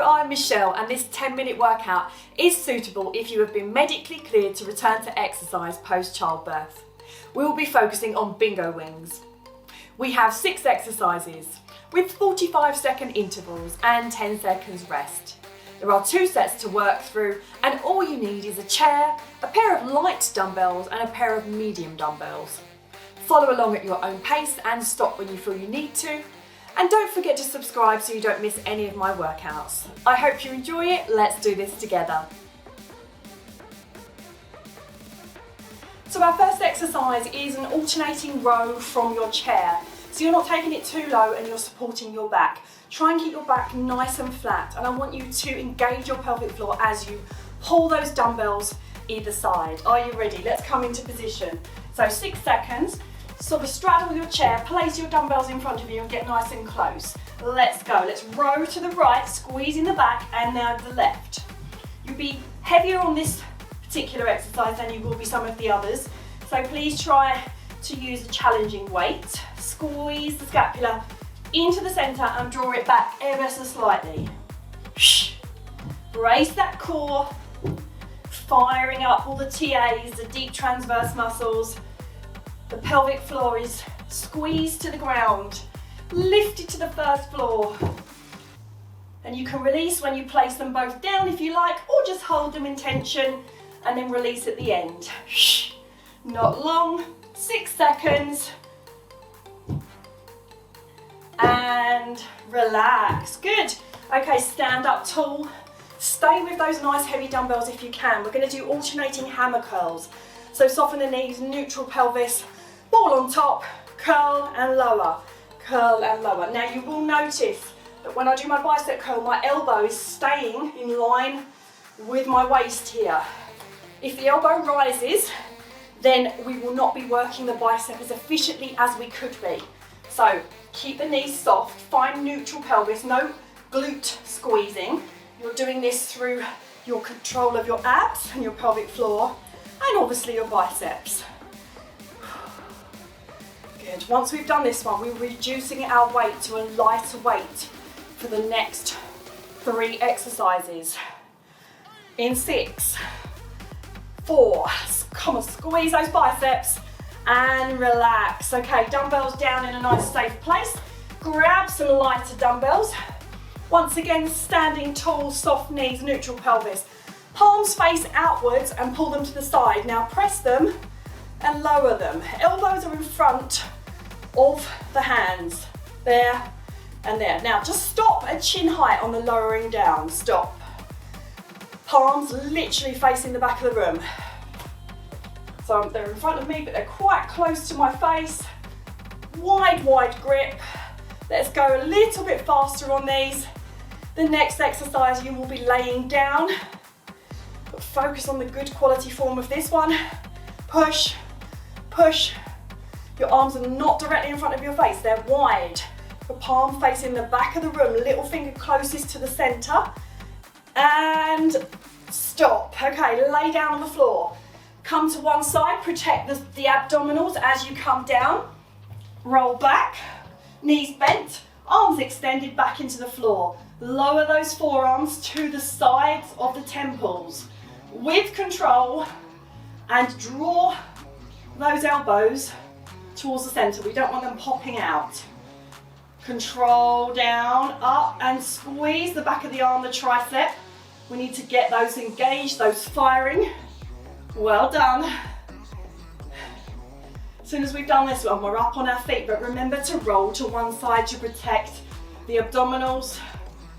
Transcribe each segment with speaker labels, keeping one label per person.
Speaker 1: I'm Michelle, and this 10-minute workout is suitable if you have been medically cleared to return to exercise post-childbirth. We will be focusing on bingo wings. We have 6 exercises with 45-second intervals and 10 seconds rest. There are 2 sets to work through, and all you need is a chair, a pair of light dumbbells and a pair of medium dumbbells. Follow along at your own pace and stop when you feel you need to. And don't forget to subscribe so you don't miss any of my workouts. I hope you enjoy it. Let's do this together. So our first exercise is an alternating row from your chair. So you're not taking it too low and you're supporting your back. Try and keep your back nice and flat, and I want you to engage your pelvic floor as you pull those dumbbells either side. Are you ready? Let's come into position. So 6 seconds. Sort of straddle your chair, place your dumbbells in front of you and get nice and close. Let's go. Let's row to the right, squeezing the back, and now the left. You'll be heavier on this particular exercise than you will be some of the others. So please try to use a challenging weight. Squeeze the scapula into the center and draw it back ever so slightly. Brace that core, firing up all the TAs, the deep transverse muscles. The pelvic floor is squeezed to the ground, lifted to the first floor. And you can release when you place them both down if you like, or just hold them in tension and then release at the end. Not long, 6 seconds. And relax, good. Okay, stand up tall. Stay with those nice heavy dumbbells if you can. We're gonna do alternating hammer curls. So soften the knees, neutral pelvis, ball on top, curl and lower, curl and lower. Now you will notice that when I do my bicep curl, my elbow is staying in line with my waist here. If the elbow rises, then we will not be working the bicep as efficiently as we could be. So keep the knees soft, find neutral pelvis, no glute squeezing. You're doing this through your control of your abs and your pelvic floor, and obviously your biceps. Good. Once we've done this one, we're reducing our weight to a lighter weight for the next 3 exercises. In 6, 4, come on, squeeze those biceps and relax. Okay, dumbbells down in a nice safe place. Grab some lighter dumbbells. Once again, standing tall, soft knees, neutral pelvis. Palms face outwards and pull them to the side. Now press them and lower them. Elbows are in front of the hands. There and there. Now just stop at chin height on the lowering down. Stop. Palms literally facing the back of the room. So they're in front of me, but they're quite close to my face. Wide, wide grip. Let's go a little bit faster on these. The next exercise you will be laying down. But focus on the good quality form of this one. Push, push. Your arms are not directly in front of your face, they're wide. Your palm facing the back of the room, little finger closest to the center. And stop. Okay, lay down on the floor. Come to one side, protect the abdominals as you come down. Roll back, knees bent, arms extended back into the floor. Lower those forearms to the sides of the temples with control and draw those elbows towards the center. We don't want them popping out. Control down, up, and squeeze the back of the arm, the tricep. We need to get those engaged, those firing. Well done. As soon as we've done this one, we're up on our feet, but remember to roll to one side to protect the abdominals.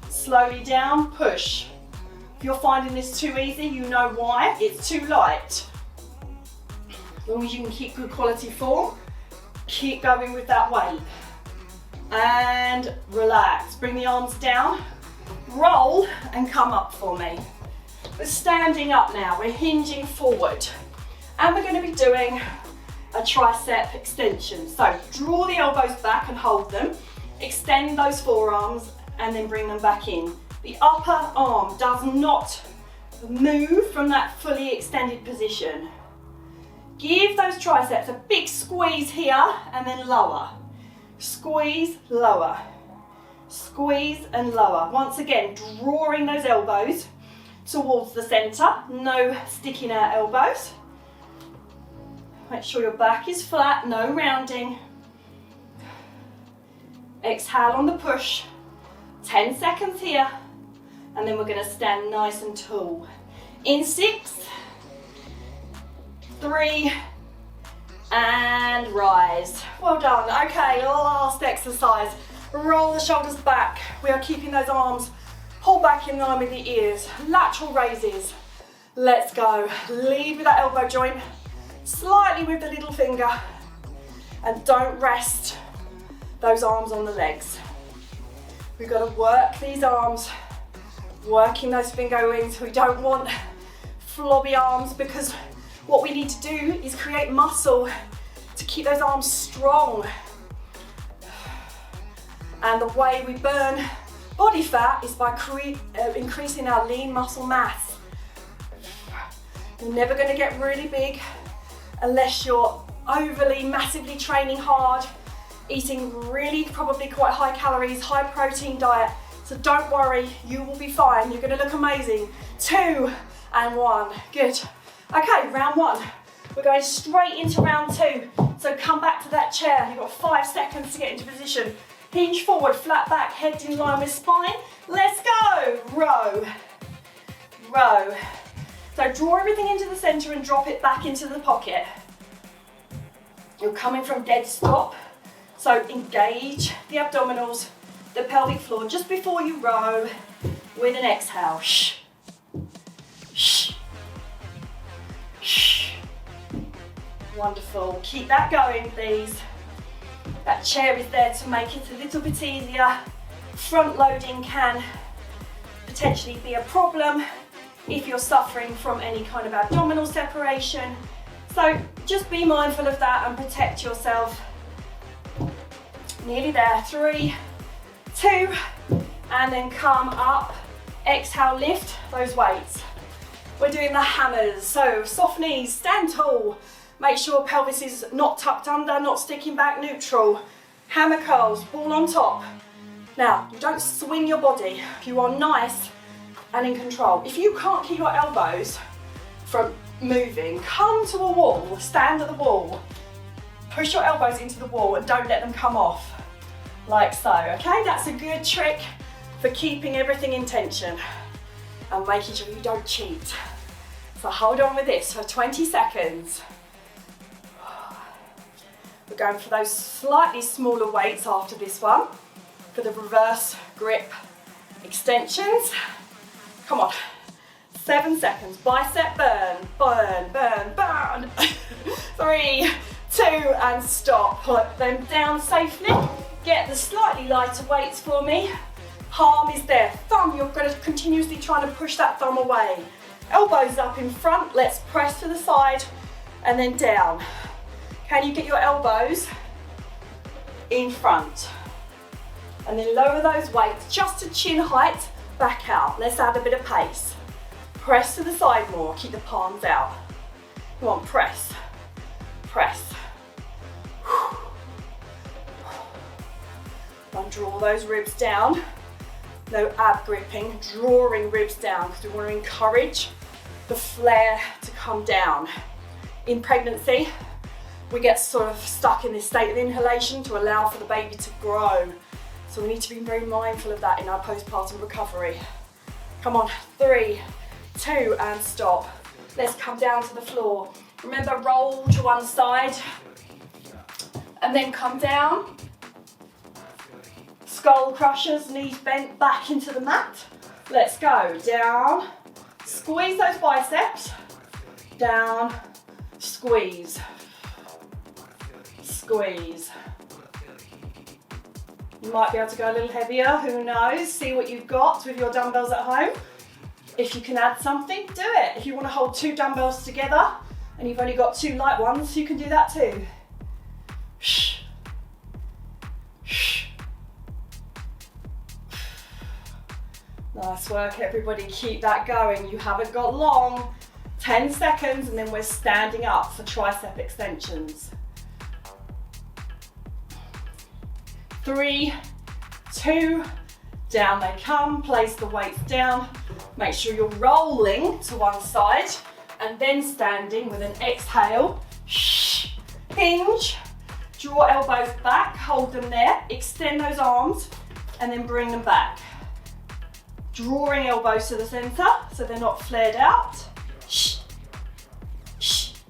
Speaker 1: Slowly down, push. If you're finding this too easy, you know why. It's too light. As long as you can keep good quality form, keep going with that weight. And relax. Bring the arms down, roll, and come up for me. We're standing up now, we're hinging forward. And we're going to be doing a tricep extension. So draw the elbows back and hold them. Extend those forearms and then bring them back in. The upper arm does not move from that fully extended position. Give those triceps a big squeeze here and then lower. Squeeze, lower. squeeze and lower. Once again, drawing those elbows towards the center, no sticking out elbows. Make sure your back is flat, no rounding. Exhale on the push, 10 seconds here, and then we're gonna stand nice and tall. In 6, 3, and rise. Well done. Okay, last exercise. Roll the shoulders back. We are keeping those arms pulled back in line with the ears. Lateral raises. Let's go. Lead with that elbow joint, slightly with the little finger, and don't rest those arms on the legs. We've got to work these arms, working those finger wings. We don't want flobby arms, because what we need to do is create muscle to keep those arms strong. And the way we burn body fat is by increasing our lean muscle mass. You're never going to get really big unless you're overly, massively training hard, eating really probably quite high calories, high protein diet. So don't worry, you will be fine. You're going to look amazing. 2 and 1. Good. Okay, round 1. We're going straight into round 2. So come back to that chair. You've got 5 seconds to get into position. Hinge forward, flat back, head in line with spine. Let's go. Row. Row. So draw everything into the center and drop it back into the pocket. You're coming from dead stop. So engage the abdominals, the pelvic floor, just before you row with an exhale. Shh. Shh. Shh. Wonderful. Keep that going, please. That chair is there to make it a little bit easier. Front loading can potentially be a problem if you're suffering from any kind of abdominal separation. So just be mindful of that and protect yourself. Nearly there. 3, 2, and then come up. Exhale, lift those weights. We're doing the hammers. So soft knees, stand tall. Make sure pelvis is not tucked under, not sticking back, neutral. Hammer curls, ball on top. Now, you don't swing your body. You are nice and in control. If you can't keep your elbows from moving, come to a wall, stand at the wall. Push your elbows into the wall and don't let them come off, like so, okay? That's a good trick for keeping everything in tension and making sure you don't cheat. So hold on with this for 20 seconds. We're going for those slightly smaller weights after this one, for the reverse grip extensions. Come on, 7 seconds, bicep burn, burn, burn, burn. 3, 2, and stop. Put them down safely. Get the slightly lighter weights for me. Palm is there, thumb, you're going to continuously try to push that thumb away. Elbows up in front, let's press to the side and then down. Can you get your elbows in front? And then lower those weights just to chin height, back out. Let's add a bit of pace. Press to the side more, keep the palms out. Come on, press, press. And draw those ribs down. No ab gripping, drawing ribs down, because we want to encourage the flare to come down. In pregnancy, we get sort of stuck in this state of inhalation to allow for the baby to grow. So we need to be very mindful of that in our postpartum recovery. Come on, 3, 2, and stop. Let's come down to the floor. Remember, roll to one side and then come down. Skull crushers, knees bent back into the mat. Let's go, down. Squeeze those biceps. Down, squeeze. Squeeze. You might be able to go a little heavier, who knows? See what you've got with your dumbbells at home. If you can add something, do it. If you want to hold 2 dumbbells together and you've only got 2 light ones, you can do that too. Shh. Shh. Nice work, everybody. Keep that going. You haven't got long. 10 seconds and then we're standing up for tricep extensions. 3, 2, Down they come, place the weights down. Make sure you're rolling to one side and then standing with an exhale. Hinge, draw elbows back, hold them there, extend those arms and then bring them back. Drawing elbows to the center so they're not flared out.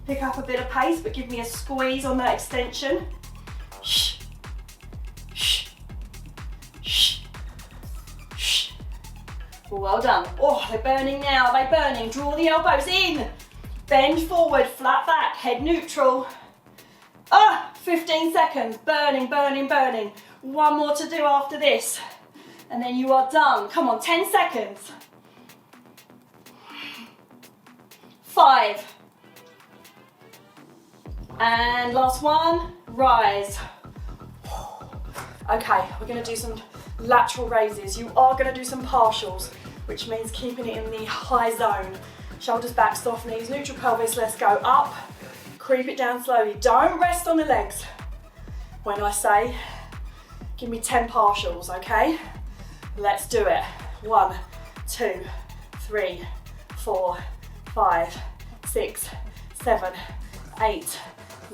Speaker 1: Pick up a bit of pace, but give me a squeeze on that extension. Well done. Oh, they're burning now, they're burning. Draw the elbows in. Bend forward, flat back, head neutral. 15 seconds, burning, burning, burning. One more to do after this. And then you are done. Come on, 10 seconds. 5. And last one, rise. Okay, we're gonna do some lateral raises. You are gonna do some partials, which means keeping it in the high zone. Shoulders back, soft knees, neutral pelvis. Let's go up. Creep it down slowly. Don't rest on the legs. When I say, give me 10 partials, okay? Let's do it. 1, 2, 3, 4, 5, 6, 7, 8,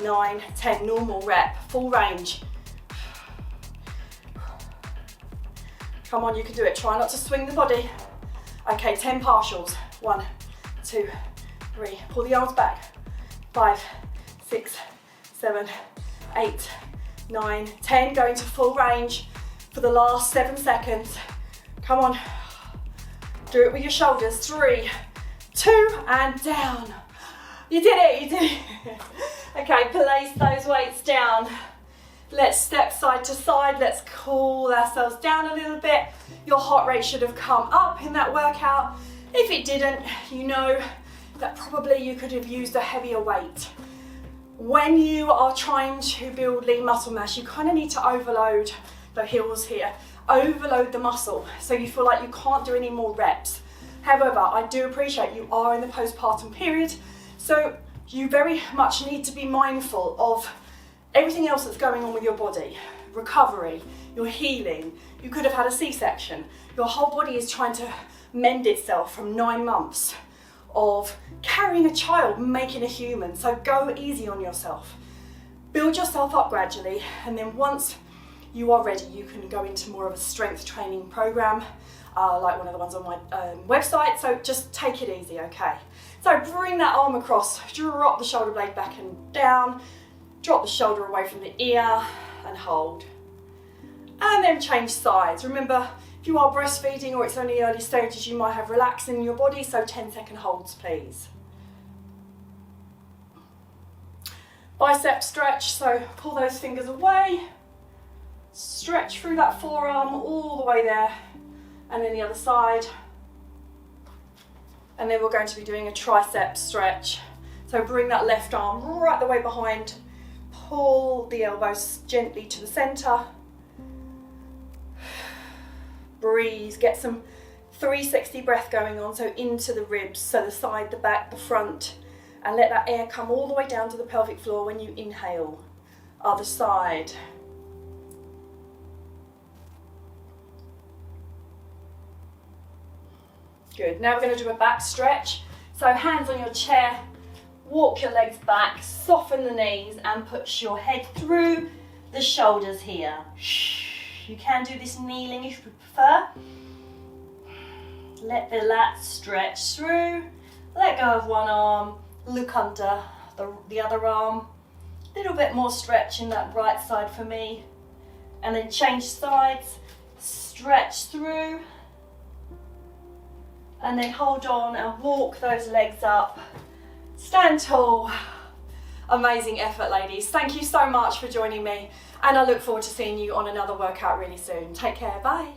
Speaker 1: 9, 10. Normal rep, full range. Come on, you can do it. Try not to swing the body. Okay, 10 partials. 1, 2, 3. Pull the arms back. 5, 6, 7, 8, 9, 10. Going to full range for the last 7 seconds. Come on. Do it with your shoulders. 3, 2, and down. You did it, you did it. Okay, place those weights down. Let's step side to side. Let's cool ourselves down a little bit. Your heart rate should have come up in that workout. If it didn't, you know that probably you could have used a heavier weight. When you are trying to build lean muscle mass, you kind of need to overload the heels here. Overload the muscle so you feel like you can't do any more reps. However, I do appreciate you are in the postpartum period, so you very much need to be mindful of everything else that's going on with your body. Recovery, your healing. You could have had a C-section. Your whole body is trying to mend itself from 9 months of carrying a child, making a human. So go easy on yourself. Build yourself up gradually, and then once you are ready, you can go into more of a strength training program, like one of the ones on my website. So just take it easy, okay? So bring that arm across, drop the shoulder blade back and down, drop the shoulder away from the ear and hold. And then change sides. Remember, if you are breastfeeding or it's only early stages, you might have relaxing in your body, so 10-second holds, please. Bicep stretch, so pull those fingers away, stretch through that forearm all the way there, and then the other side. And then we're going to be doing a tricep stretch. So bring that left arm right the way behind, pull the elbows gently to the center. Breathe, get some 360 breath going on, so into the ribs, so the side, the back, the front, and let that air come all the way down to the pelvic floor when you inhale. Other side. Good, now we're going to do a back stretch. So hands on your chair, walk your legs back, soften the knees and push your head through the shoulders here. You can do this kneeling if you prefer. Let the lats stretch through. Let go of one arm, look under the other arm. A little bit more stretch in that right side for me. And then change sides, stretch through. And then hold on and walk those legs up. Stand tall. Amazing effort, ladies. Thank you so much for joining me. And I look forward to seeing you on another workout really soon. Take care, bye.